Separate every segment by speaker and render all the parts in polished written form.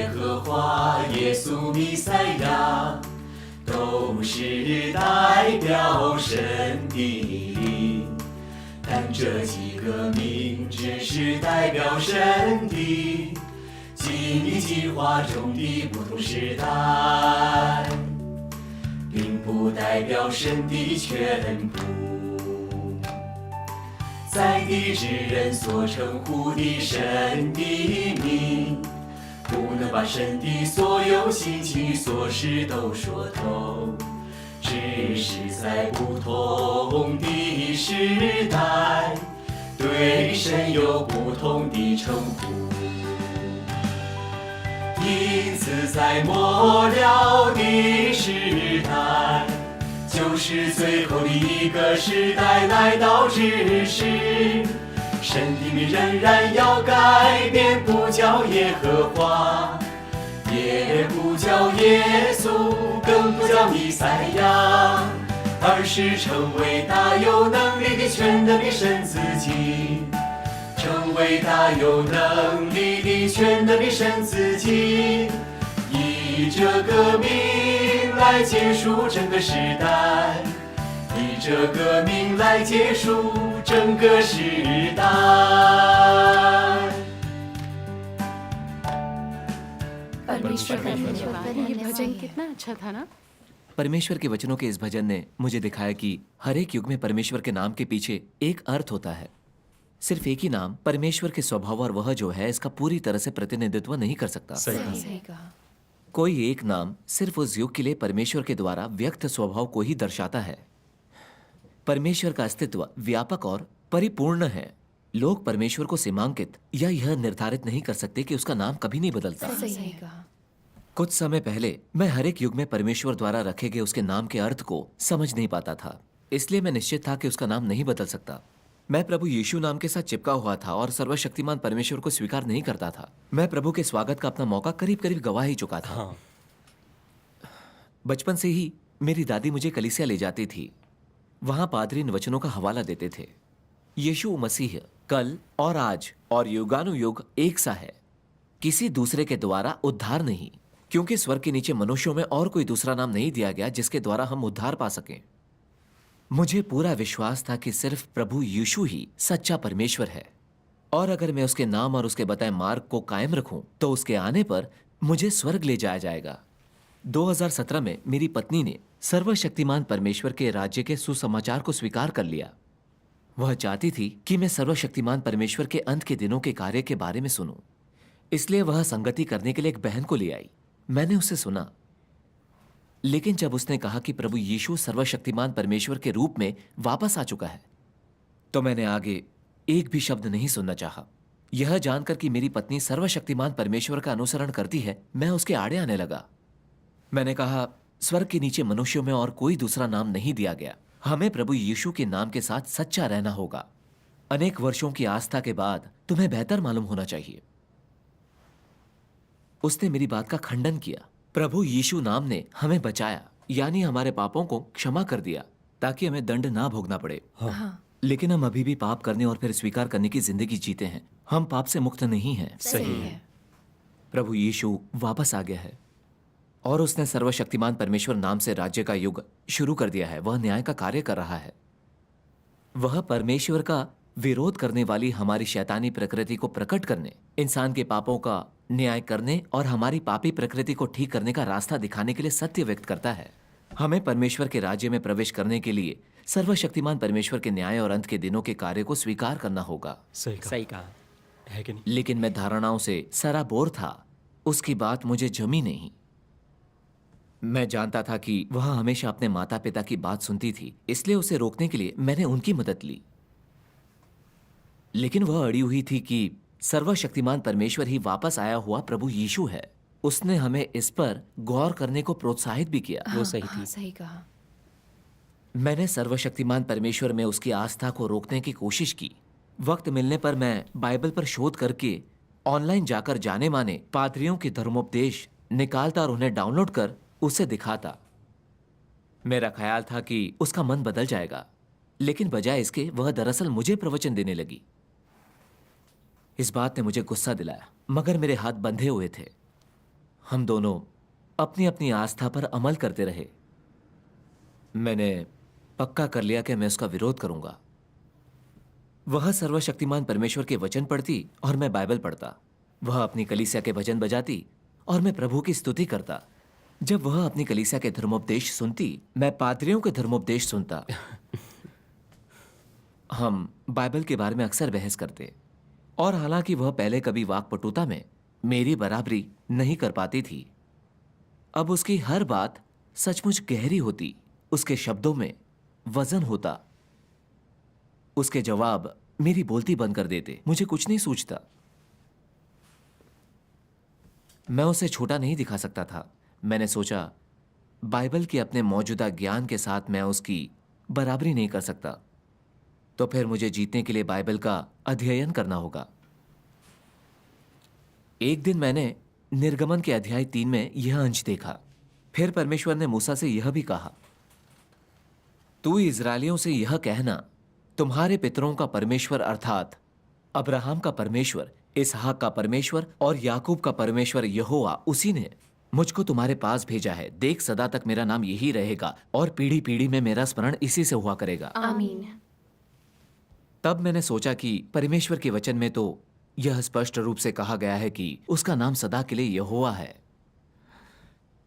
Speaker 1: 耶和华耶稣弥赛亚，都是代表神的名。但这几个名只是代表神的经历计划中的不同时代，并不代表神的全部。在地之人所称呼的神的名，不能把神的所有心情琐事都说透，只是在不同的时代，对神有不同的称呼。因此在末了的时代，就是最后的一个时代来到之时，神的名仍然要改变，不叫耶和华，也不叫耶稣，更不叫弥赛亚，而是成为大有能力的全能的神自己，成为大有能力的全能的神自己，以这个名来结束整个时代，以这个名来结束整个时代。
Speaker 2: परमेश्वर का धन्यवाद। ये भजन कितना अच्छा था ना।
Speaker 3: परमेश्वर के वचनों के इस भजन ने मुझे दिखाया कि हर एक युग में परमेश्वर के नाम के पीछे एक अर्थ होता है। सिर्फ एक ही नाम परमेश्वर के स्वभाव और वह जो है इसका पूरी तरह से प्रतिनिधित्व नहीं कर सकता।
Speaker 2: सही कहा।
Speaker 3: कोई एक नाम सिर्फ उस युग के लिए परमेश्वर के द्वारा व्यक्त स्वभाव को ही दर्शाता है। परमेश्वर का अस्तित्व व्यापक और परिपूर्ण है। लोग परमेश्वर को सीमांकित या यह निर्धारित नहीं कर सकते कि उसका नाम कभी नहीं बदलता।
Speaker 2: सही कहा।
Speaker 3: कुछ समय पहले मैं हर एक युग में परमेश्वर द्वारा रखे गए उसके नाम के अर्थ को समझ नहीं पाता था, इसलिए मैं निश्चित था कि उसका नाम नहीं बदल सकता। मैं प्रभु यीशु नाम के साथ चिपका हुआ था और सर्वशक्तिमान परमेश्वर को स्वीकार नहीं करता था। मैं प्रभु के स्वागत का अपना मौका करीब करीब गवा ही चुका था। बचपन से ही मेरी दादी मुझे कलीसिया ले जाती थी। वहां पादरी इन वचनों का हवाला देते थे। यीशु मसीह कल और आज और युगानुयुग एक सा है, किसी दूसरे के द्वारा उद्धार नहीं, क्योंकि स्वर्ग के नीचे मनुष्यों में और कोई दूसरा नाम नहीं दिया गया जिसके द्वारा हम उद्धार पा सकें। मुझे पूरा विश्वास था कि सिर्फ प्रभु यीशु ही सच्चा परमेश्वर है, और अगर मैं उसके नाम और उसके बताए मार्ग को कायम रखूं तो उसके आने पर मुझे स्वर्ग ले जाया जाएगा। 2017 में मेरी पत्नी ने सर्वशक्तिमान परमेश्वर के राज्य के सुसमाचार को स्वीकार कर लिया। वह चाहती थी कि मैं सर्वशक्तिमान परमेश्वर के अंत के दिनों के कार्य के बारे में सुनूं, इसलिए वह संगति करने के लिए एक बहन को ले आई। मैंने उसे सुना, लेकिन जब उसने कहा कि प्रभु यीशु सर्वशक्तिमान परमेश्वर के रूप में वापस आ चुका है, तो मैंने आगे एक भी शब्द नहीं सुनना चाहा। यह जानकर कि मेरी पत्नी सर्वशक्तिमान परमेश्वर का अनुसरण करती है, मैं उसके आड़े आने लगा। मैंने कहा, स्वर्ग के नीचे मनुष्यों में और कोई दूसरा नाम नहीं दिया गया। हमें प्रभु यीशु के नाम के साथ सच्चा रहना होगा। अनेक वर्षों की आस्था के बाद तुम्हें बेहतर मालूम होना चाहिए। उसने मेरी बात का खंडन किया। प्रभु यीशु नाम ने हमें बचाया, यानी हमारे पापों को क्षमा कर दिया ताकि हमें दंड ना भोगना पड़े। लेकिन हम अभी भी पाप करने और फिर स्वीकार करने की जिंदगी जीते हैं। हम पाप से मुक्त नहीं हैं।
Speaker 2: सही है।
Speaker 3: प्रभु यीशु वापस आ गया है और उसने सर्वशक्तिमान परमेश्वर नाम से राज्य का युग शुरू कर दिया है। वह न्याय का कार्य कर रहा है। वह परमेश्वर का विरोध करने वाली हमारी शैतानी प्रकृति को प्रकट करने, इंसान के पापों का न्याय करने और हमारी पापी प्रकृति को ठीक करने का रास्ता दिखाने के लिए सत्य व्यक्त करता है। हमें परमेश्वर के राज्य में प्रवेश करने के लिए सर्वशक्तिमान परमेश्वर के न्याय और अंत के दिनों के कार्य को स्वीकार करना होगा।
Speaker 4: सही कहा है कि नहीं?
Speaker 3: लेकिन मैं धारणाओं से सराबोर था। उसकी बात मुझे जमी नहीं। मैं जानता था कि वह हमेशा अपने माता पिता की बात सुनती थी, इसलिए उसे रोकने के लिए मैंने उनकी मदद ली। लेकिन वह अड़ी हुई थी कि सर्वशक्तिमान परमेश्वर ही वापस आया हुआ प्रभु यीशु है। उसने हमें इस पर गौर करने को प्रोत्साहित भी किया।
Speaker 4: वो सही थी।
Speaker 2: सही कहा।
Speaker 3: मैंने सर्वशक्तिमान परमेश्वर में उसकी आस्था को रोकने की कोशिश की। वक्त मिलने पर मैं बाइबल पर शोध करके ऑनलाइन जाकर जाने माने पादरियों के धर्मोपदेश निकालता और उन्हें डाउनलोड कर उसे दिखाता। मेरा ख्याल था कि उसका मन बदल जाएगा, लेकिन बजाय इसके वह दरअसल मुझे प्रवचन देने लगी। इस बात ने मुझे गुस्सा दिलाया, मगर मेरे हाथ बंधे हुए थे। हम दोनों अपनी अपनी आस्था पर अमल करते रहे। मैंने पक्का कर लिया कि मैं उसका विरोध करूंगा। वह सर्वशक्तिमान परमेश्वर के वचन पढ़ती और मैं बाइबल पढ़ता। वह अपनी कलीसिया के भजन बजाती और मैं प्रभु की स्तुति करता। जब वह अपनी कलीसिया के धर्मोपदेश सुनती, मैं पादरियों के धर्मोपदेश सुनता। हम बाइबल के बारे में अक्सर बहस करते, और हालांकि वह पहले कभी वाक्पटुता में मेरी बराबरी नहीं कर पाती थी, अब उसकी हर बात सचमुच गहरी होती। उसके शब्दों में वजन होता। उसके जवाब मेरी बोलती बंद कर देते। मुझे कुछ नहीं सूझता। मैं उसे छोटा नहीं दिखा सकता था। मैंने सोचा, बाइबल के अपने मौजूदा ज्ञान के साथ मैं उसकी बराबरी नहीं कर सकता, तो फिर मुझे जीतने के लिए बाइबल का अध्ययन करना होगा। एक दिन मैंने निर्गमन के अध्याय 3 में यह अंश देखा। फिर परमेश्वर ने मूसा से यह भी कहा, तू इजरायलियों से यह कहना, तुम्हारे पितरों का परमेश्वर अर्थात अब्राहम का परमेश्वर, इसहाक का परमेश्वर और याकूब का परमेश्वर यहोवा, उसी ने मुझको तुम्हारे पास भेजा है। देख, सदा तक मेरा नाम यही रहेगा और पीढ़ी पीढ़ी में मेरा स्मरण इसी से हुआ करेगा।
Speaker 2: आमीन।
Speaker 3: तब मैंने सोचा कि परमेश्वर के वचन में तो यह स्पष्ट रूप से कहा गया है कि उसका नाम सदा के लिए यहोवा है।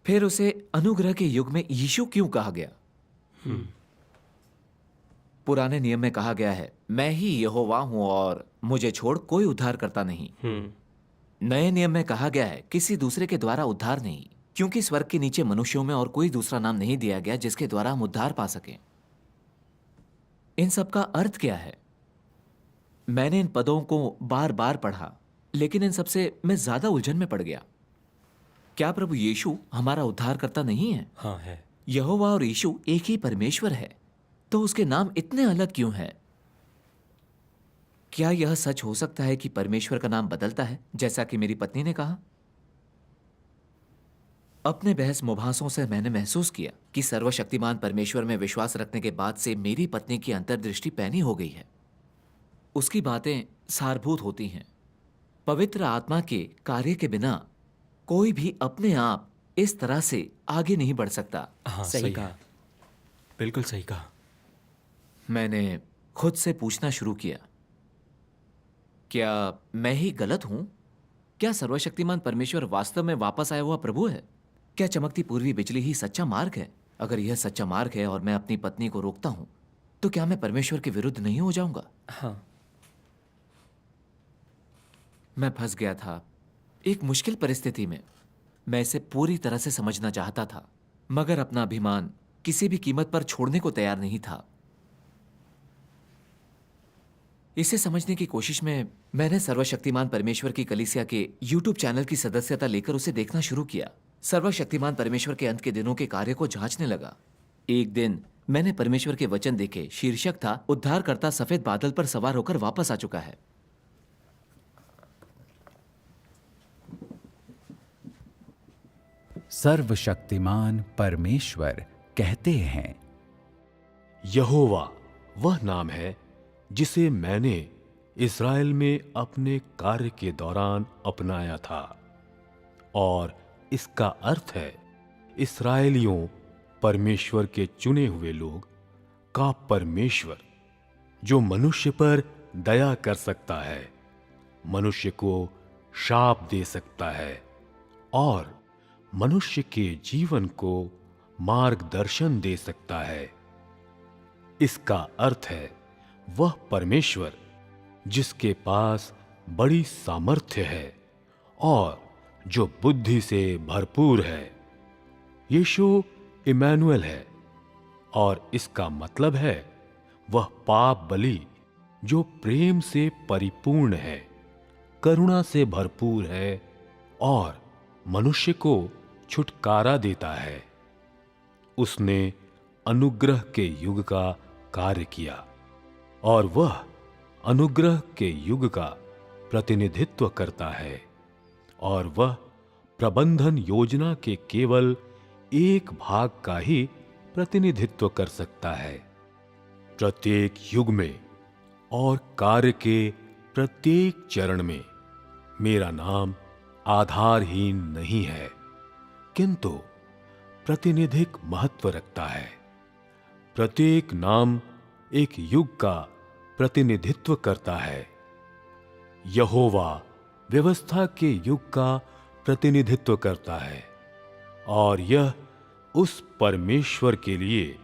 Speaker 3: फिर उसे अनुग्रह के युग में यीशु क्यों कहा गया? पुराने नियम में कहा गया है, मैं ही यहोवा हूं और मुझे छोड़ कोई उद्धार करता नहीं। नए नियम में कहा गया है, किसी दूसरे के द्वारा उद्धार नहीं, क्योंकि स्वर्ग के नीचे मनुष्यों में और कोई दूसरा नाम नहीं दिया गया जिसके द्वारा हम उद्धार पा सकें। इन सब का अर्थ क्या है? मैंने इन पदों को बार बार पढ़ा, लेकिन इन सबसे मैं ज्यादा उलझन में पड़ गया। क्या प्रभु यीशु हमारा उद्धार करता नहीं है?
Speaker 4: हाँ है।
Speaker 3: यहोवा और यीशु एक ही परमेश्वर है, तो उसके नाम इतने अलग क्यों हैं? क्या यह सच हो सकता है कि परमेश्वर का नाम बदलता है, जैसा कि मेरी पत्नी ने कहा? अपने बहस मुभासों से मैंने महसूस किया कि सर्वशक्तिमान परमेश्वर में विश्वास रखने के बाद से मेरी पत्नी की अंतर्दृष्टि पैनी हो गई है। उसकी बातें सारभूत होती हैं। पवित्र आत्मा के कार्य के बिना कोई भी अपने आप इस तरह से आगे नहीं बढ़ सकता।
Speaker 4: हाँ, सही कहा, बिल्कुल सही कहा।
Speaker 3: मैंने खुद से पूछना शुरू किया, क्या मैं ही गलत हूं? क्या सर्वशक्तिमान परमेश्वर वास्तव में वापस आया हुआ प्रभु है? क्या चमकती पूर्वी बिजली ही सच्चा मार्ग है? अगर यह सच्चा मार्ग है और मैं अपनी पत्नी को रोकता हूं, तो क्या मैं परमेश्वर के विरुद्ध नहीं हो जाऊंगा?
Speaker 4: हाँ।
Speaker 3: मैं फंस गया था एक मुश्किल परिस्थिति में। मैं इसे पूरी तरह से समझना चाहता था, मगर अपना अभिमान किसी भी कीमत पर छोड़ने को तैयार नहीं था। इसे समझने की कोशिश में मैंने सर्वशक्तिमान परमेश्वर की कलीसिया के YouTube चैनल की सदस्यता लेकर उसे देखना शुरू किया। सर्वशक्तिमान परमेश्वर के अंत के दिनों के कार्य को जांचने लगा। एक दिन मैंने परमेश्वर के वचन देखे। शीर्षक था, उद्धारकर्ता सफेद बादल पर सवार होकर वापस आ चुका है।
Speaker 5: सर्वशक्तिमान परमेश्वर कहते हैं,
Speaker 6: यहोवा वह नाम है जिसे मैंने इस्राएल में अपने कार्य के दौरान अपनाया था, और इसका अर्थ है इस्राएलियों, परमेश्वर के चुने हुए लोग का परमेश्वर, जो मनुष्य पर दया कर सकता है, मनुष्य को शाप दे सकता है और मनुष्य के जीवन को मार्गदर्शन दे सकता है। इसका अर्थ है वह परमेश्वर जिसके पास बड़ी सामर्थ्य है और जो बुद्धि से भरपूर है। यीशु इमैनुएल है, और इसका मतलब है वह पाप बलि जो प्रेम से परिपूर्ण है, करुणा से भरपूर है और मनुष्य को छुटकारा देता है। उसने अनुग्रह के युग का कार्य किया और वह अनुग्रह के युग का प्रतिनिधित्व करता है, और वह प्रबंधन योजना के केवल एक भाग का ही प्रतिनिधित्व कर सकता है। प्रत्येक युग में और कार्य के प्रत्येक चरण में मेरा नाम आधारहीन नहीं है। किंतु प्रतिनिधिक महत्व रखता है। प्रत्येक नाम एक युग का प्रतिनिधित्व करता है। यहोवा व्यवस्था के युग का प्रतिनिधित्व करता है और यह उस परमेश्वर के लिए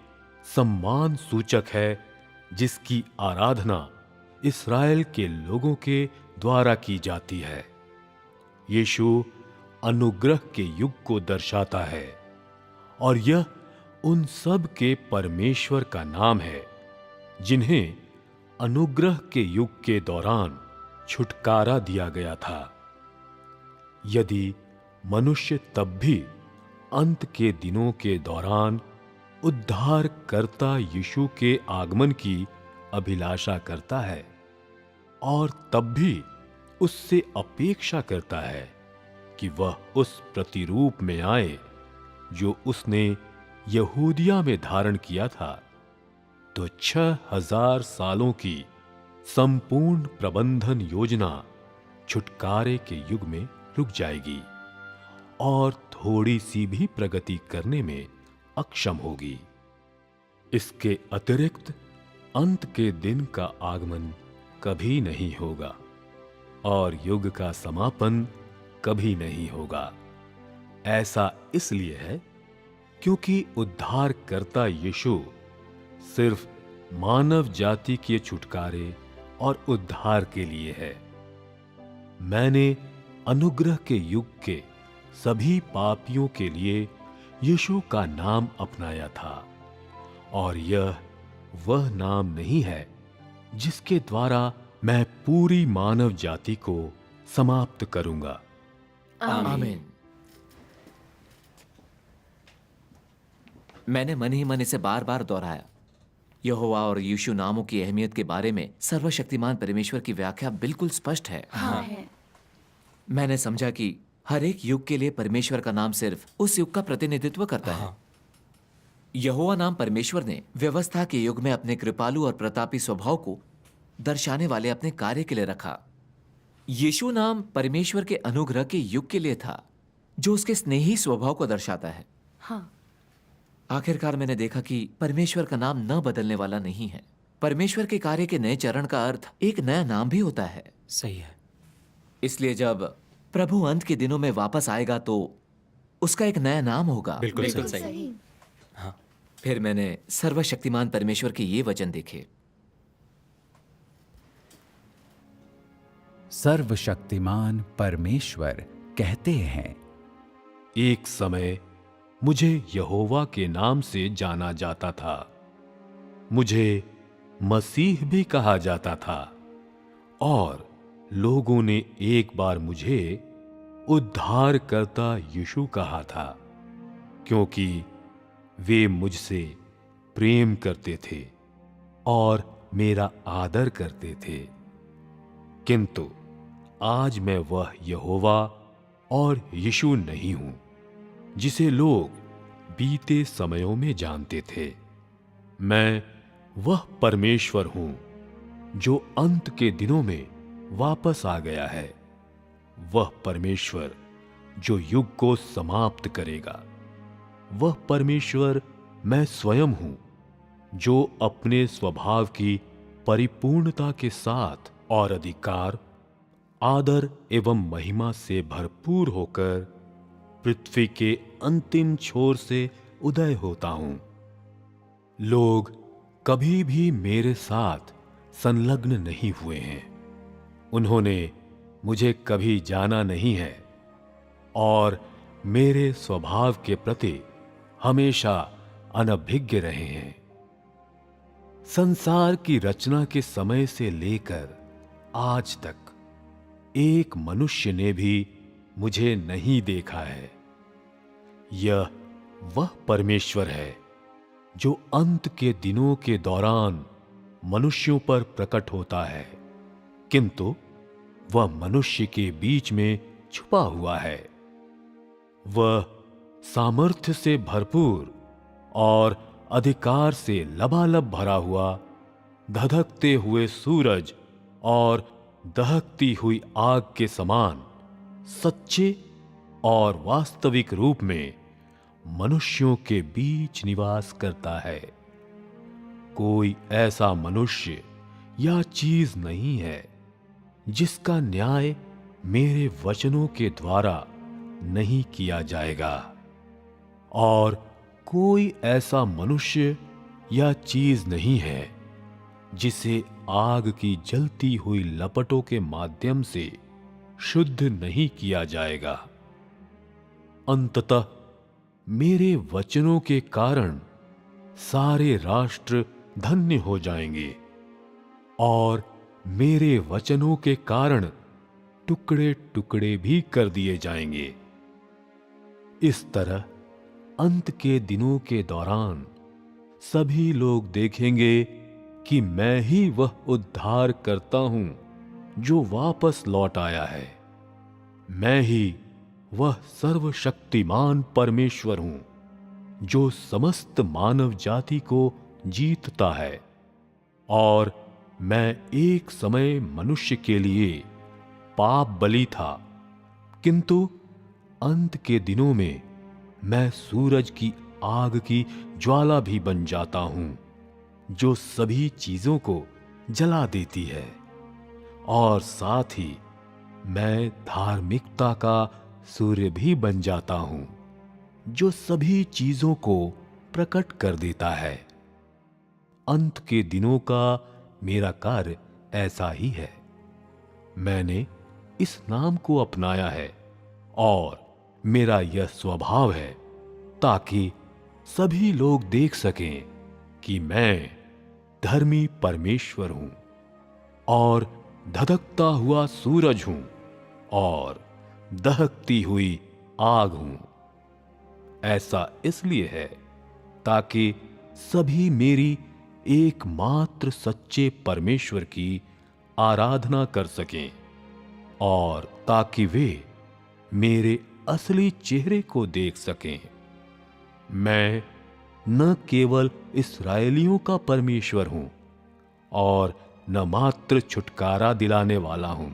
Speaker 6: सम्मान सूचक है जिसकी आराधना इस्राएल के लोगों के द्वारा की जाती है। यीशु अनुग्रह के युग को दर्शाता है और यह उन सब के परमेश्वर का नाम है जिन्हें अनुग्रह के युग के दौरान छुटकारा दिया गया था। यदि मनुष्य तब भी अंत के दिनों के दौरान उद्धारकर्ता यीशु के आगमन की अभिलाषा करता है और तब भी उससे अपेक्षा करता है कि वह उस प्रतिरूप में आए जो उसने यहूदिया में धारण किया था, तो 6000 सालों की संपूर्ण प्रबंधन योजना छुटकारे के युग में रुक जाएगी और थोड़ी सी भी प्रगति करने में अक्षम होगी। इसके अतिरिक्त अंत के दिन का आगमन कभी नहीं होगा और युग का समापन कभी नहीं होगा। ऐसा इसलिए है क्योंकि उद्धारकर्ता यीशु सिर्फ मानव जाति के छुटकारे और उद्धार के लिए है। मैंने अनुग्रह के युग के सभी पापियों के लिए यीशु का नाम अपनाया था और यह वह नाम नहीं है जिसके द्वारा मैं पूरी मानव जाति को समाप्त करूंगा।
Speaker 3: आमीन। मैंने मन ही मन इसे बार बार दोहराया। यहोवा और यीशु नामों की अहमियत के बारे में सर्वशक्तिमान परमेश्वर की व्याख्या बिल्कुल स्पष्ट है।
Speaker 2: हाँ है।
Speaker 3: मैंने समझा कि हर एक युग के लिए परमेश्वर का नाम सिर्फ उस युग का प्रतिनिधित्व करता है। यहोवा नाम परमेश्वर ने व्यवस्था के युग में अपने कृपालु और प्रतापी स्वभाव को दर्शाने वाले अपने कार्य के लिए रखा। यीशु नाम परमेश्वर के अनुग्रह के युग के लिए था जो उसके स्नेही स्वभाव को दर्शाता है।
Speaker 2: हाँ।
Speaker 3: आखिरकार मैंने देखा कि परमेश्वर का नाम न बदलने वाला नहीं है। परमेश्वर के कार्य के नए चरण का अर्थ एक नया नाम भी होता है।
Speaker 4: सही है।
Speaker 3: इसलिए जब प्रभु अंत के दिनों में वापस आएगा तो उसका एक नया नाम होगा।
Speaker 4: बिल्कुल सही।
Speaker 3: फिर मैंने सर्वशक्तिमान परमेश्वर के ये वचन देखे।
Speaker 5: सर्वशक्तिमान परमेश्वर कहते हैं,
Speaker 6: एक समय मुझे यहोवा के नाम से जाना जाता था। मुझे मसीह भी कहा जाता था और लोगों ने एक बार मुझे उद्धारकर्ता यीशु कहा था क्योंकि वे मुझसे प्रेम करते थे और मेरा आदर करते थे। किंतु आज मैं वह यहोवा और यीशु नहीं हूं जिसे लोग बीते समयों में जानते थे। मैं वह परमेश्वर हूं जो अंत के दिनों में वापस आ गया है, वह परमेश्वर जो युग को समाप्त करेगा। वह परमेश्वर मैं स्वयं हूं जो अपने स्वभाव की परिपूर्णता के साथ और अधिकार, आदर एवं महिमा से भरपूर होकर पृथ्वी के अंतिम छोर से उदय होता हूं। लोग कभी भी मेरे साथ संलग्न नहीं हुए हैं। उन्होंने मुझे कभी जाना नहीं है और मेरे स्वभाव के प्रति हमेशा अनभिज्ञ रहे हैं। संसार की रचना के समय से लेकर आज तक एक मनुष्य ने भी मुझे नहीं देखा है। यह वह परमेश्वर है जो अंत के दिनों के दौरान मनुष्यों पर प्रकट होता है, किंतु वह मनुष्य के बीच में छुपा हुआ है। वह सामर्थ्य से भरपूर और अधिकार से लबालब भरा हुआ, धधकते हुए सूरज और दहकती हुई आग के समान सच्चे और वास्तविक रूप में मनुष्यों के बीच निवास करता है। कोई ऐसा मनुष्य या चीज नहीं है जिसका न्याय मेरे वचनों के द्वारा नहीं किया जाएगा, और कोई ऐसा मनुष्य या चीज नहीं है जिसे आग की जलती हुई लपटों के माध्यम से शुद्ध नहीं किया जाएगा। अंततः मेरे वचनों के कारण सारे राष्ट्र धन्य हो जाएंगे, और मेरे वचनों के कारण टुकड़े टुकड़े भी कर दिए जाएंगे। इस तरह अंत के दिनों के दौरान सभी लोग देखेंगे कि मैं ही वह उद्धार करता हूं जो वापस लौट आया है। मैं ही वह सर्वशक्तिमान परमेश्वर हूं जो समस्त मानव जाति को जीतता है, और मैं एक समय मनुष्य के लिए पाप बलि था, किंतु अंत के दिनों में मैं सूरज की आग की ज्वाला भी बन जाता हूं जो सभी चीजों को जला देती है, और साथ ही मैं धार्मिकता का सूर्य भी बन जाता हूं जो सभी चीजों को प्रकट कर देता है। अंत के दिनों का मेरा कार्य ऐसा ही है। मैंने इस नाम को अपनाया है, और मेरा यह स्वभाव है ताकि सभी लोग देख सकें कि मैं धर्मी परमेश्वर हूं, और धधकता हुआ सूरज हूं, और दहकती हुई आग हूं। ऐसा इसलिए है ताकि सभी मेरी एकमात्र सच्चे परमेश्वर की आराधना कर सकें, और ताकि वे मेरे असली चेहरे को देख सकें। मैं न केवल इस्राएलियों का परमेश्वर हूं, और न मात्र छुटकारा दिलाने वाला हूं।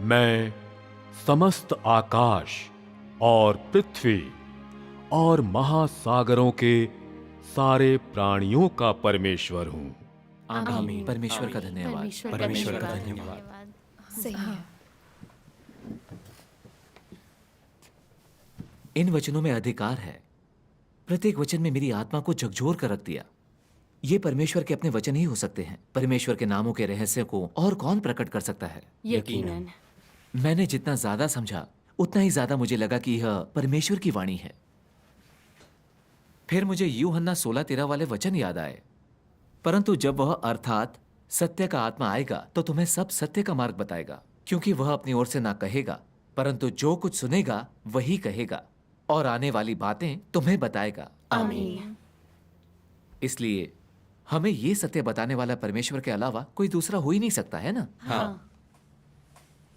Speaker 6: मैं समस्त आकाश और पृथ्वी और महासागरों के सारे प्राणियों का परमेश्वर हूं।
Speaker 3: आमीन। परमेश्वर का धन्यवाद।
Speaker 4: परमेश्वर का धन्यवाद।
Speaker 2: सही है।
Speaker 3: इन वचनों में अधिकार है। प्रत्येक वचन में मेरी आत्मा को झकझोर कर रख दिया। ये परमेश्वर के अपने वचन ही हो सकते हैं। परमेश्वर के नामों के रहस्य को और कौन प्रकट कर सकता है?
Speaker 2: यकीनन।
Speaker 3: मैंने जितना ज्यादा समझा उतना ही ज्यादा मुझे लगा कि यह परमेश्वर की वाणी है। फिर मुझे यूहन्ना 16:13 वाले वचन याद आए, परंतु जब वह अर्थात सत्य का आत्मा आएगा तो तुम्हें सब सत्य का मार्ग बताएगा, क्योंकि वह अपनी ओर से ना कहेगा, परंतु जो कुछ सुनेगा वही कहेगा, और आने वाली बातें तुम्हें बताएगा।
Speaker 2: आमीन।
Speaker 3: इसलिए हमें ये सत्य बताने वाला परमेश्वर के अलावा कोई दूसरा हो ही नहीं सकता, है ना?
Speaker 2: हाँ।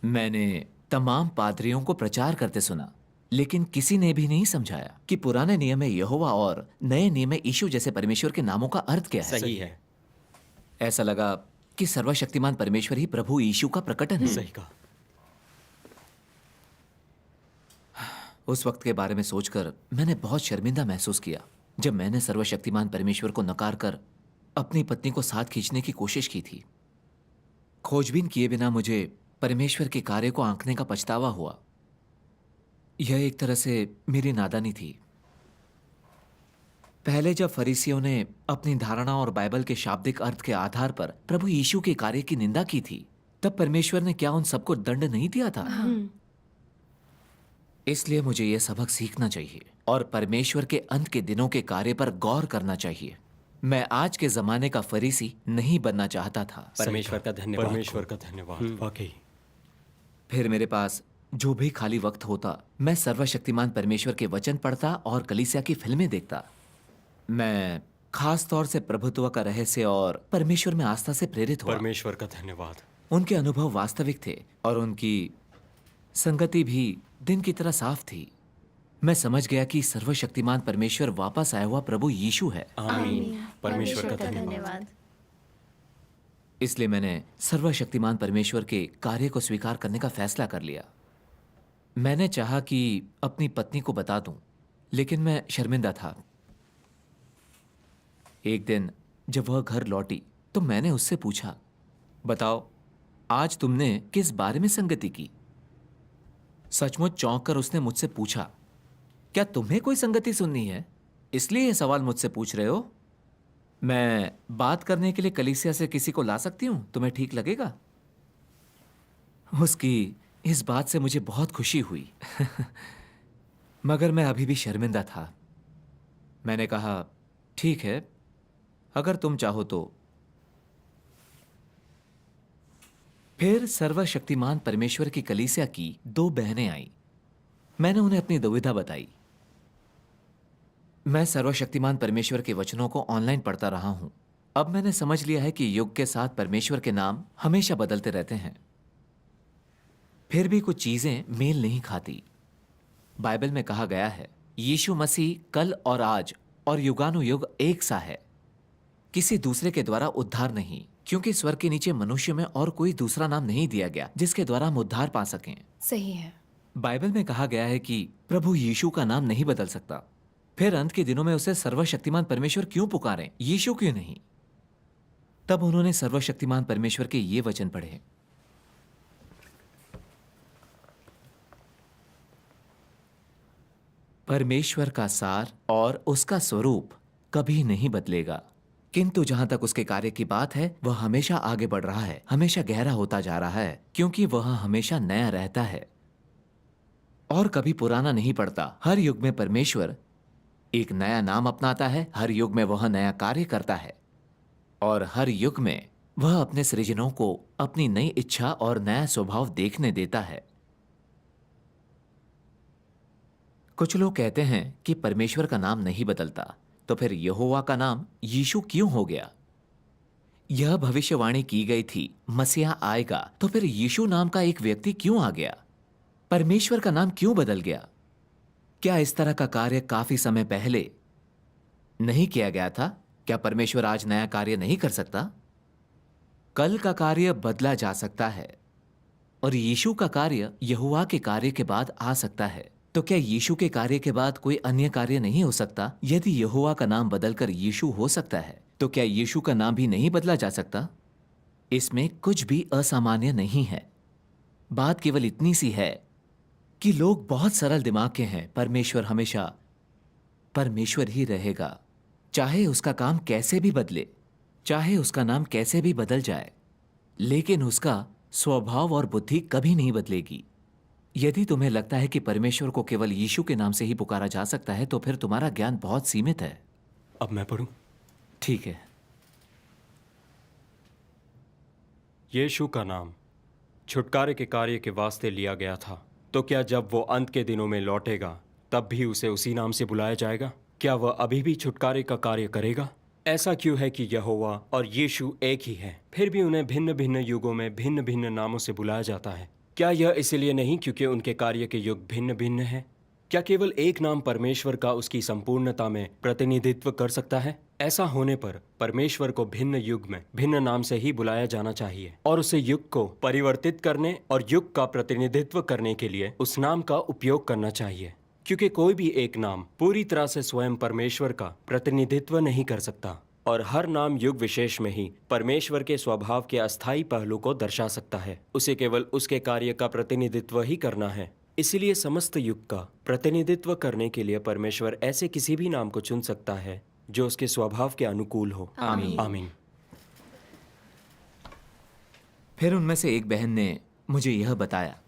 Speaker 3: मैंने तमाम पादरियों को प्रचार करते सुना, लेकिन किसी ने भी नहीं समझाया कि पुराने नियम में यहोवा और नए नियम में यीशु जैसे परमेश्वर के नामों का अर्थ क्या है।
Speaker 4: सही है।
Speaker 3: ऐसा लगा कि सर्वशक्तिमान परमेश्वर ही प्रभु यीशु का प्रकटन है।
Speaker 4: सही कहा।
Speaker 3: उस वक्त के बारे में सोचकर मैंने बहुत शर्मिंदा महसूस किया जब मैंने सर्वशक्तिमान परमेश्वर को नकार कर अपनी पत्नी को साथ खींचने की कोशिश की थी। खोजबीन किए बिना मुझे परमेश्वर के कार्य को आंकने का पछतावा हुआ। यह एक तरह से मेरी नादानी थी। पहले जब फरीसियों ने अपनी धारणा और बाइबल के शाब्दिक अर्थ के आधार पर प्रभु यीशु के कार्य की निंदा की थी, तब परमेश्वर ने क्या उन सबको दंड नहीं दिया था? इसलिए मुझे यह सबक सीखना चाहिए और परमेश्वर के अंत के दिनों के कार्य पर गौर करना चाहिए। मैं आज के जमाने का फरीसी नहीं बनना चाहता था।
Speaker 4: परमेश्वर का धन्यवाद। परमेश्वर का धन्यवाद। वाकई।
Speaker 3: फिर मेरे पास जो भी खाली वक्त होता, मैं सर्वशक्तिमान परमेश्वर के वचन पढ़ता और कलीसिया की फिल्में देखता। मैं खास तौर से प्रभुत्व का रहस्य और परमेश्वर में आस्था से प्रेरित हुआ।
Speaker 4: परमेश्वर का धन्यवाद।
Speaker 3: उनके अनुभव वास्तविक थे और उनकी संगति भी दिन की तरह साफ थी। मैं समझ गया कि सर्वशक्तिमान परमेश्वर वापस आया हुआ प्रभु यीशु है।
Speaker 4: आमीन। परमेश्वर का धन्यवाद।
Speaker 3: इसलिए मैंने सर्वशक्तिमान परमेश्वर के कार्य को स्वीकार करने का फैसला कर लिया। मैंने चाहा कि अपनी पत्नी को बता दूं लेकिन मैं शर्मिंदा था। एक दिन जब वह घर लौटी तो मैंने उससे पूछा, बताओ आज तुमने किस बारे में संगति की? सचमुच चौंक कर उसने मुझसे पूछा, क्या तुम्हें कोई संगति सुननी है, इसलिए यह सवाल मुझसे पूछ रहे हो? मैं बात करने के लिए कलीसिया से किसी को ला सकती हूं, तुम्हें ठीक लगेगा? उसकी इस बात से मुझे बहुत खुशी हुई मगर मैं अभी भी शर्मिंदा था। मैंने कहा, ठीक है, अगर तुम चाहो तो। फिर सर्वशक्तिमान परमेश्वर की कलीसिया की 2 बहनें आईं। मैंने उन्हें अपनी दुविधा बताई। मैं सर्वशक्तिमान परमेश्वर के वचनों को ऑनलाइन पढ़ता रहा हूं। अब मैंने समझ लिया है कि युग के साथ परमेश्वर के नाम हमेशा बदलते रहते हैं, फिर भी कुछ चीजें मेल नहीं खाती। बाइबल में कहा गया है, यीशु मसीह कल और आज और युगानुयुग एक सा है, किसी दूसरे के द्वारा उद्धार नहीं, क्योंकि स्वर्ग के नीचे मनुष्य में और कोई दूसरा नाम नहीं दिया गया जिसके द्वारा हम उद्धार पा सकें।
Speaker 2: सही है।
Speaker 3: बाइबल में कहा गया है कि प्रभु यीशु का नाम नहीं बदल सकता। फिर अंत के दिनों में उसे सर्वशक्तिमान परमेश्वर क्यों पुकारें, यीशु क्यों नहीं? तब उन्होंने सर्वशक्तिमान परमेश्वर के ये वचन पढ़े, परमेश्वर का सार और उसका स्वरूप कभी नहीं बदलेगा, किंतु जहां तक उसके कार्य की बात है वह हमेशा आगे बढ़ रहा है, हमेशा गहरा होता जा रहा है, क्योंकि वह हमेशा नया रहता है और कभी पुराना नहीं पड़ता। हर युग में परमेश्वर एक नया नाम अपनाता है, हर युग में वह नया कार्य करता है और हर युग में वह अपने सृजनों को अपनी नई इच्छा और नया स्वभाव देखने देता है। कुछ लोग कहते हैं कि परमेश्वर का नाम नहीं बदलता, तो फिर यहोवा का नाम यीशु क्यों हो गया? यह भविष्यवाणी की गई थी मसीहा आएगा, तो फिर यीशु नाम का एक व्यक्ति क्यों आ गया? परमेश्वर का नाम क्यों बदल गया? क्या इस तरह का कार्य काफी समय पहले नहीं किया गया था? क्या परमेश्वर आज नया कार्य नहीं कर सकता? कल का कार्य बदला जा सकता है और यीशु का कार्य यहोवा के कार्य के बाद आ सकता है। तो क्या यीशु के कार्य के बाद कोई अन्य कार्य नहीं हो सकता? यदि यहोवा का नाम बदलकर यीशु हो सकता है, तो क्या यीशु का नाम भी नहीं बदला जा सकता? इसमें कुछ भी असामान्य नहीं है। बात केवल इतनी सी है कि लोग बहुत सरल दिमाग के हैं। परमेश्वर हमेशा परमेश्वर ही रहेगा, चाहे उसका काम कैसे भी बदले, चाहे उसका नाम कैसे भी बदल जाए, लेकिन उसका स्वभाव और बुद्धि कभी नहीं बदलेगी। यदि तुम्हें लगता है कि परमेश्वर को केवल यीशु के नाम से ही पुकारा जा सकता है, तो फिर तुम्हारा ज्ञान बहुत सीमित है।
Speaker 4: अब मैं पढ़ूं?
Speaker 3: ठीक है।
Speaker 4: यीशु का नाम छुटकारे के कार्य के वास्ते लिया गया था, तो क्या जब वो अंत के दिनों में लौटेगा तब भी उसे उसी नाम से बुलाया जाएगा? क्या वह अभी भी छुटकारे का कार्य करेगा? ऐसा क्यों है कि यहोवा और यीशु एक ही है, फिर भी उन्हें भिन्न भिन्न युगों में भिन्न भिन्न नामों से बुलाया जाता है? क्या यह इसलिए नहीं क्योंकि उनके कार्य के युग भिन्न भिन्न हैं? क्या केवल एक नाम परमेश्वर का उसकी संपूर्णता में प्रतिनिधित्व कर सकता है? ऐसा होने पर परमेश्वर को भिन्न युग में भिन्न नाम से ही बुलाया जाना चाहिए और उसे युग को परिवर्तित करने और युग का प्रतिनिधित्व करने के लिए उस नाम का उपयोग करना चाहिए, क्योंकि कोई भी एक नाम पूरी तरह से स्वयं परमेश्वर का प्रतिनिधित्व नहीं कर सकता और हर नाम युग विशेष में ही परमेश्वर के स्वभाव के अस्थायी पहलू को दर्शा सकता है। उसे केवल उसके कार्य का प्रतिनिधित्व ही करना है। इसलिए समस्त युग का प्रतिनिधित्व करने के लिए परमेश्वर ऐसे किसी भी नाम को चुन सकता है जो उसके स्वभाव के अनुकूल हो।
Speaker 2: आमीन।
Speaker 4: आमीन।
Speaker 3: फिर उनमें से एक बहन ने मुझे यह बताया,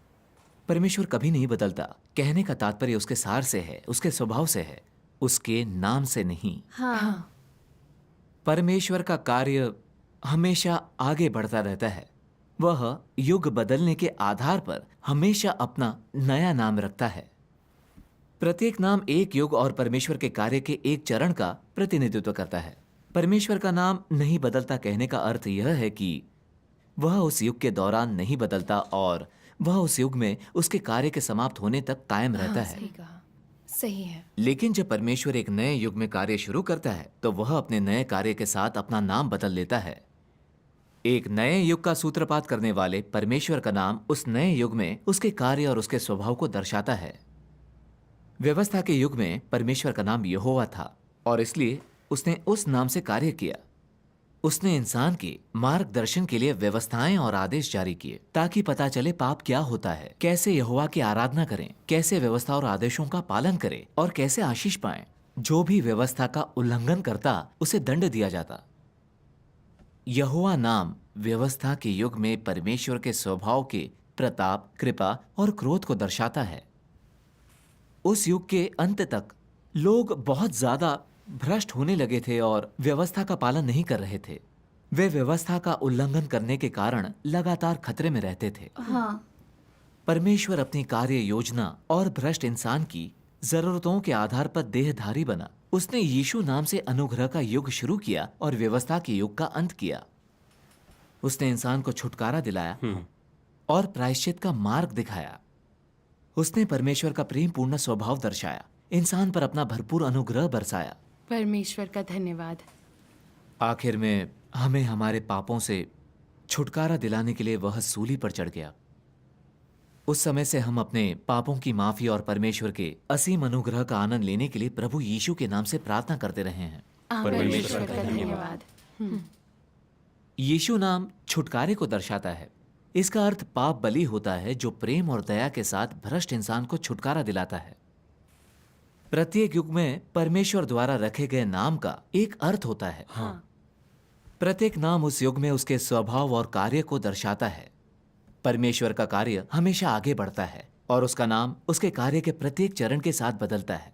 Speaker 3: परमेश्वर कभी नहीं बदलता। कहने का तात्पर्य उसके सार से है, उसके स्वभाव से है, उसके नाम से नहीं।
Speaker 2: हाँ।
Speaker 3: परमेश्वर का कार्य हमेशा आगे बढ़ता रहता है। वह युग बदलने के आधार पर हमेशा अपना नया नाम रखता है। प्रत्येक नाम एक युग और परमेश्वर के कार्य के एक चरण का प्रतिनिधित्व करता है। परमेश्वर का नाम नहीं बदलता कहने का अर्थ यह है कि वह उस युग के दौरान नहीं बदलता और वह उस युग में उसके कार्य के समाप्त होने तक कायम रहता है।
Speaker 2: सही कहा, सही है।
Speaker 3: लेकिन जब परमेश्वर एक नए युग में कार्य शुरू करता है तो वह अपने नए कार्य के साथ अपना नाम बदल लेता है। एक नए युग का सूत्रपात करने वाले परमेश्वर का नाम उस नए युग में उसके कार्य और उसके स्वभाव को दर्शाता है। व्यवस्था के युग में परमेश्वर का नाम यहोवा था और इसलिए उसने उस नाम से कार्य किया। उसने इंसान के मार्गदर्शन के लिए व्यवस्थाएं और आदेश जारी किए ताकि पता चले पाप क्या होता है, कैसे यहोवा की आराधना करें, कैसे व्यवस्था और आदेशों का पालन करें और कैसे आशीष पाएं। जो भी व्यवस्था का उल्लंघन करता उसे दंड दिया जाता। यहोवा नाम व्यवस्था के युग में परमेश्वर के स्वभाव के प्रताप, कृपा और क्रोध को दर्शाता है। उस युग के अंत तक लोग बहुत ज्यादा भ्रष्ट होने लगे थे और व्यवस्था का पालन नहीं कर रहे थे। वे व्यवस्था का उल्लंघन करने के कारण लगातार खतरे में रहते थे।
Speaker 2: हाँ।
Speaker 3: परमेश्वर अपनी कार्य योजना और भ्रष्ट इंसान की जरूरतों के आधार पर देहधारी बना। उसने यीशु नाम से अनुग्रह का युग शुरू किया और व्यवस्था के युग का अंत किया। उसने इंसान को छुटकारा दिलाया और प्रायश्चित का मार्ग दिखाया। उसने परमेश्वर का प्रेम पूर्ण स्वभाव दर्शाया, इंसान पर अपना भरपूर अनुग्रह बरसाया।
Speaker 2: परमेश्वर का धन्यवाद।
Speaker 3: आखिर में हमें हमारे पापों से छुटकारा दिलाने के लिए वह सूली पर चढ़ गया। उस समय से हम अपने पापों की माफी और परमेश्वर के असीम अनुग्रह का आनंद लेने के लिए प्रभु यीशु के नाम से प्रार्थना करते रहे हैं।
Speaker 2: परमेश्वर का धन्यवाद।
Speaker 3: यीशु नाम छुटकारे को दर्शाता है। इसका अर्थ पाप बलि होता है जो प्रेम और दया के साथ भ्रष्ट इंसान को छुटकारा दिलाता है। प्रत्येक युग में परमेश्वर द्वारा रखे गए नाम का एक अर्थ होता है।
Speaker 2: हाँ।
Speaker 3: प्रत्येक नाम उस युग में उसके स्वभाव और कार्य को दर्शाता है। परमेश्वर का कार्य हमेशा आगे बढ़ता है और उसका नाम उसके कार्य के प्रत्येक चरण के साथ बदलता है।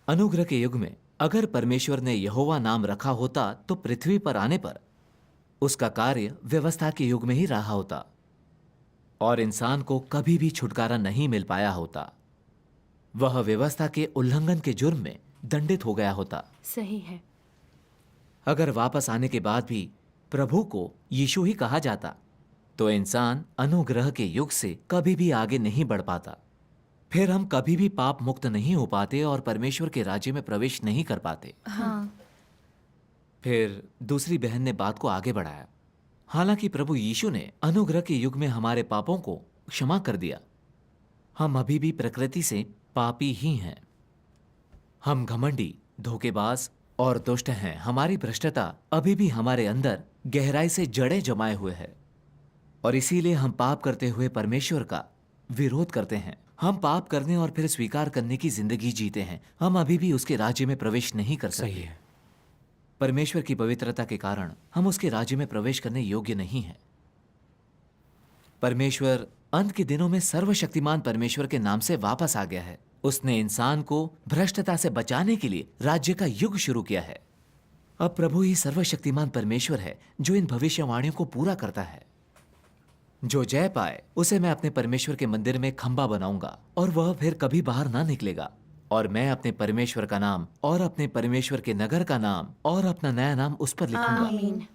Speaker 3: अनुग्रह के युग में अगर परमेश्वर ने यहोवा नाम रखा होता तो पृथ्वी पर आने पर उसका कार्य व्यवस्था के युग में ही रहा होता और इंसान को कभी भी छुटकारा नहीं मिल पाया होता। वह व्यवस्था के उल्लंघन के जुर्म में दंडित हो गया होता।
Speaker 2: सही है।
Speaker 3: अगर वापस आने के बाद भी प्रभु को यीशु ही कहा जाता तो इंसान अनुग्रह के युग से कभी भी आगे नहीं बढ़ पाता। फिर हम कभी भी पाप मुक्त नहीं हो पाते और परमेश्वर के राज्य में प्रवेश नहीं कर पाते।
Speaker 2: हाँ।
Speaker 3: फिर दूसरी बहन ने बात को आगे बढ़ाया। हालांकि प्रभु यीशु ने अनुग्रह के युग में हमारे पापों को क्षमा कर दिया, हम अभी भी प्रकृति से पापी ही हैं। हम घमंडी, धोखेबाज और दुष्ट हैं। हमारी भ्रष्टता अभी भी हमारे अंदर गहराई से जड़ें जमाए हुए है और इसीलिए हम पाप करते हुए परमेश्वर का विरोध करते हैं। हम पाप करने और फिर स्वीकार करने की जिंदगी जीते हैं। हम अभी भी उसके राज्य में प्रवेश नहीं कर सकते।
Speaker 4: सही है।
Speaker 3: परमेश्वर की पवित्रता के कारण हम उसके राज्य में प्रवेश करने योग्य नहीं हैं। परमेश्वर अंत के दिनों में सर्वशक्तिमान परमेश्वर के नाम से वापस आ गया है। उसने इंसान को भ्रष्टता से बचाने के लिए राज्य का युग शुरू किया है। अब प्रभु ही सर्वशक्तिमान परमेश्वर है जो इन भविष्यवाणियों को पूरा करता है। जो जय पाए उसे मैं अपने परमेश्वर के मंदिर में खंबा बनाऊंगा और वह फिर कभी बाहर ना निकलेगा। और मैं अपने परमेश्वर का नाम और अपने परमेश्वर के नगर का नाम और अपना नया नाम उस पर लिखूंगा।
Speaker 2: आमीन।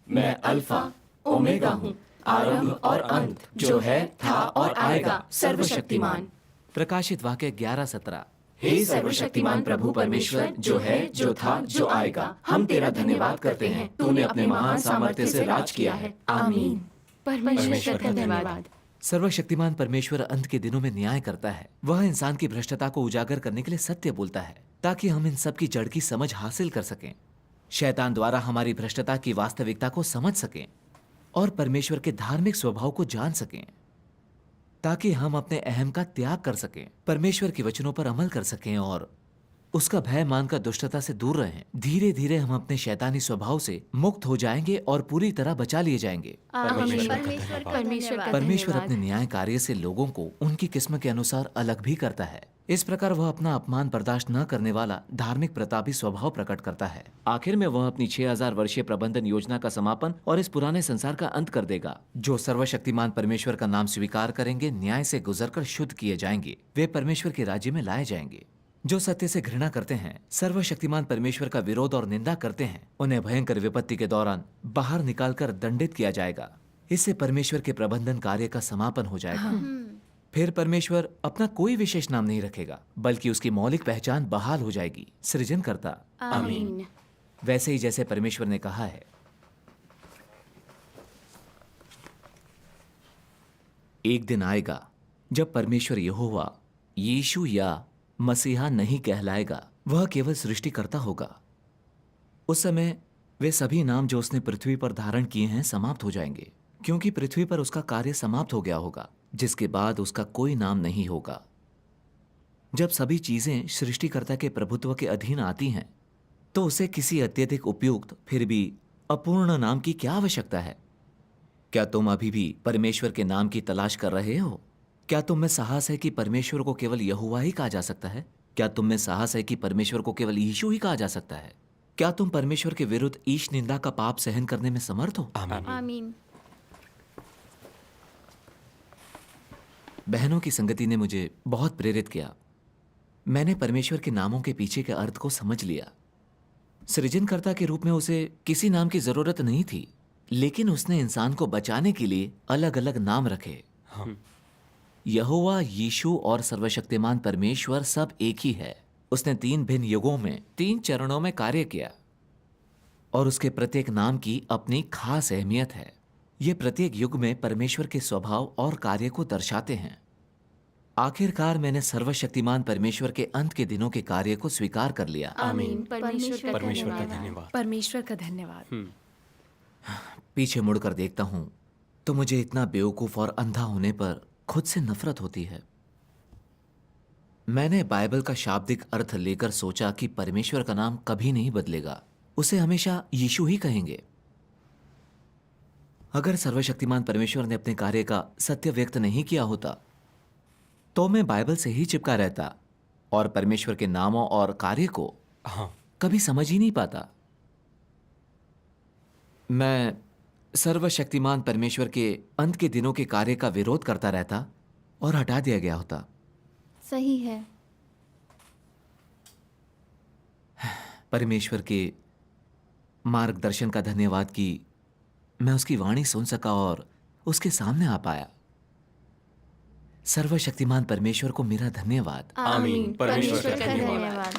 Speaker 1: मैं अल्फा ओमेगा हूँ, आरंभ और अंत, जो है, था और आएगा, सर्वशक्तिमान।
Speaker 3: प्रकाशित वाक्य 11:17।
Speaker 1: हे सर्वशक्तिमान प्रभु परमेश्वर, जो है, जो था, जो आएगा, हम तेरा धन्यवाद करते हैं। तूने अपने महान सामर्थ्य से राज किया है।
Speaker 2: आमीन। परमेश्वर का धन्यवाद।
Speaker 3: सर्वशक्तिमान परमेश्वर अंत के दिनों में न्याय करता है। वह इंसान की भ्रष्टता को उजागर करने के लिए सत्य बोलता है ताकि हम इन सब की जड़ की समझ हासिल कर सकें, शैतान द्वारा हमारी भ्रष्टता की वास्तविकता को समझ सकें और परमेश्वर के धार्मिक स्वभाव को जान सकें, ताकि हम अपने अहम का त्याग कर सकें, परमेश्वर के वचनों पर अमल कर सकें और उसका भय मानकर दुष्टता से दूर रहें। धीरे धीरे हम अपने शैतानी स्वभाव से मुक्त हो जाएंगे और पूरी तरह बचा लिए जाएंगे। परमेश्वर अपने न्याय कार्य से लोगों को उनकी किस्म के अनुसार अलग भी करता है। इस प्रकार वह अपना अपमान बर्दाश्त न करने वाला धार्मिक प्रतापी स्वभाव प्रकट करता है। आखिर में वह अपनी 6000 वर्षीय प्रबंधन योजना का समापन और इस पुराने संसार का अंत कर देगा। जो सर्वशक्तिमान परमेश्वर का नाम स्वीकार करेंगे न्याय से गुजरकर शुद्ध किए जाएंगे, वे परमेश्वर के राज्य में लाए जाएंगे। जो सत्य से घृणा करते हैं, सर्वशक्तिमान परमेश्वर का विरोध और निंदा करते हैं, उन्हें भयंकर विपत्ति के दौरान बाहर निकालकर दंडित किया जाएगा। इससे परमेश्वर के प्रबंधन कार्य का समापन हो जाएगा। फिर परमेश्वर अपना कोई विशेष नाम नहीं रखेगा, बल्कि उसकी मौलिक पहचान बहाल हो जाएगी, सृजनकर्ता।
Speaker 2: आमीन।
Speaker 3: वैसे ही जैसे परमेश्वर ने कहा है। एक दिन आएगा जब परमेश्वर यहोवा यीशु या मसीहा नहीं कहलाएगा, वह केवल सृष्टिकर्ता होगा। उस समय वे सभी नाम जो उसने पृथ्वी पर धारण किए हैं समाप्त हो जाएंगे, क्योंकि पृथ्वी पर उसका कार्य समाप्त हो गया होगा, जिसके बाद उसका कोई नाम नहीं होगा। जब सभी चीजें सृष्टिकर्ता के प्रभुत्व के अधीन आती हैं, तो उसे किसी अत्यधिक उपयुक्त फिर भी अपूर्ण नाम की क्या आवश्यकता है? क्या तुम अभी भी परमेश्वर के नाम की तलाश कर रहे हो? क्या तुम में साहस है कि परमेश्वर को केवल यहोवा ही कहा जा सकता है? क्या तुम में साहस है कि परमेश्वर को केवल यीशु ही कहा जा सकता है? क्या तुम परमेश्वर के विरुद्ध ईश निंदा का पाप सहन करने में समर्थ हो?
Speaker 2: आमीन।
Speaker 3: बहनों की संगति ने मुझे बहुत प्रेरित किया। मैंने परमेश्वर के नामों के पीछे के अर्थ को समझ लिया। सृजनकर्ता के रूप में उसे किसी नाम की जरूरत नहीं थी, लेकिन उसने इंसान को बचाने के लिए अलग अलग नाम रखे। यहोवा, यीशु और सर्वशक्तिमान परमेश्वर सब एक ही है। उसने 3 भिन्न युगों में 3 चरणों में कार्य किया, और उसके प्रत्येक नाम की अपनी खास अहमियत है। ये प्रत्येक युग में परमेश्वर के स्वभाव और कार्य को दर्शाते हैं। आखिरकार मैंने सर्वशक्तिमान परमेश्वर के अंत के दिनों के कार्य को स्वीकार कर लिया।
Speaker 2: आमीन। परमेश्वर
Speaker 4: का धन्यवाद।
Speaker 7: परमेश्वर का धन्यवाद।
Speaker 3: पीछे मुड़कर देखता हूं तो मुझे इतना बेवकूफ और अंधा होने पर खुद से नफरत होती है। मैंने बाइबल का शाब्दिक अर्थ लेकर सोचा कि परमेश्वर का नाम कभी नहीं बदलेगा, उसे हमेशा यीशु ही कहेंगे। अगर सर्वशक्तिमान परमेश्वर ने अपने कार्य का सत्य व्यक्त नहीं किया होता तो मैं बाइबल से ही चिपका रहता और परमेश्वर के नामों और कार्य को कभी समझ ही नहीं पाता। मैं सर्वशक्तिमान परमेश्वर के अंत के दिनों के कार्य का विरोध करता रहता और हटा दिया गया होता।
Speaker 2: सही है।
Speaker 3: परमेश्वर के मार्गदर्शन का धन्यवाद कि मैं उसकी वाणी सुन सका और उसके सामने आ पाया। सर्वशक्तिमान परमेश्वर को मेरा धन्यवाद।
Speaker 2: आमीन। परमेश्वर का धन्यवाद।